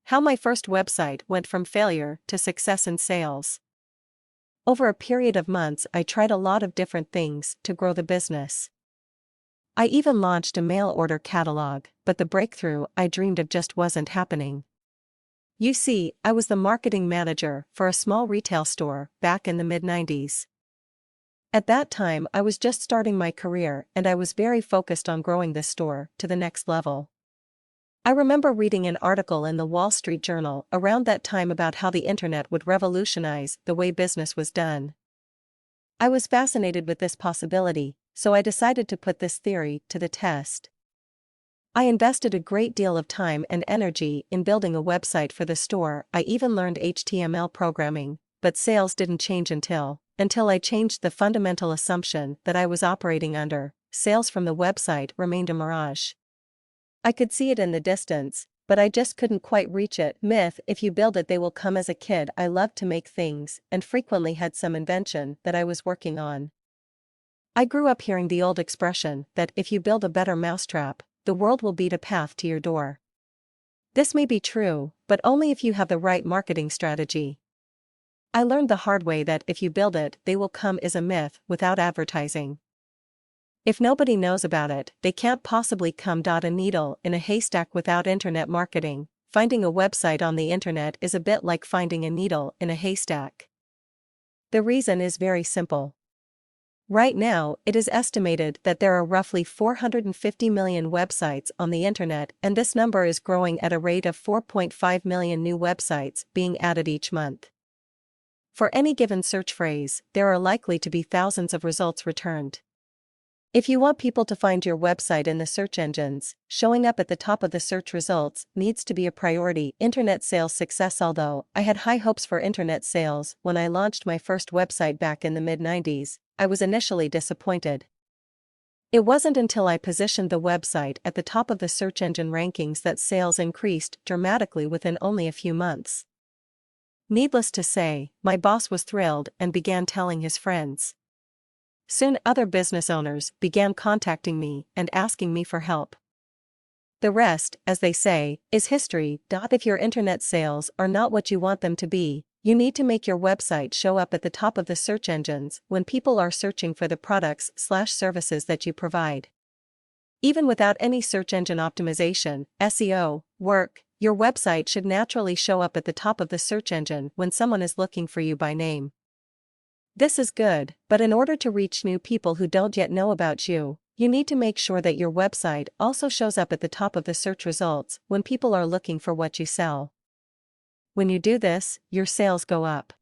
How my first website went from failure to success in sales. Over a period of months, I tried a lot of different things to grow the business. I even launched a mail order catalog, but the breakthrough I dreamed of just wasn't happening. You see, I was the marketing manager for a small retail store back in the mid-90s. At that time, I was just starting my career and I was very focused on growing this store to the next level. I remember reading an article in the Wall Street Journal around that time about how the internet would revolutionize the way business was done. I was fascinated with this possibility, so I decided to put this theory to the test. I invested a great deal of time and energy in building a website for the store. I even learned HTML programming, but sales didn't change until I changed the fundamental assumption that I was operating under. Sales from the website remained a mirage. I could see it in the distance, but I just couldn't quite reach it. Myth: if you build it, they will come. As a kid, I loved to make things and frequently had some invention that I was working on. I grew up hearing the old expression that if you build a better mousetrap, the world will beat a path to your door. This may be true, but only if you have the right marketing strategy. I learned the hard way that if you build it, they will come is a myth without advertising. If nobody knows about it, they can't possibly come. A needle in a haystack without internet marketing. Finding a website on the internet is a bit like finding a needle in a haystack. The reason is very simple. Right now, it is estimated that there are roughly 450 million websites on the internet, and this number is growing at a rate of 4.5 million new websites being added each month. For any given search phrase, there are likely to be thousands of results returned. If you want people to find your website in the search engines, showing up at the top of the search results needs to be a priority. Internet sales success. Although I had high hopes for internet sales when I launched my first website back in the mid-90s, I was initially disappointed. It wasn't until I positioned the website at the top of the search engine rankings that sales increased dramatically within only a few months. Needless to say, my boss was thrilled and began telling his friends. Soon other business owners began contacting me and asking me for help. The rest, as they say, is history. If your internet sales are not what you want them to be, you need to make your website show up at the top of the search engines when people are searching for the products/services that you provide. Even without any search engine optimization, SEO, work, your website should naturally show up at the top of the search engine when someone is looking for you by name. This is good, but in order to reach new people who don't yet know about you, you need to make sure that your website also shows up at the top of the search results when people are looking for what you sell. When you do this, your sales go up.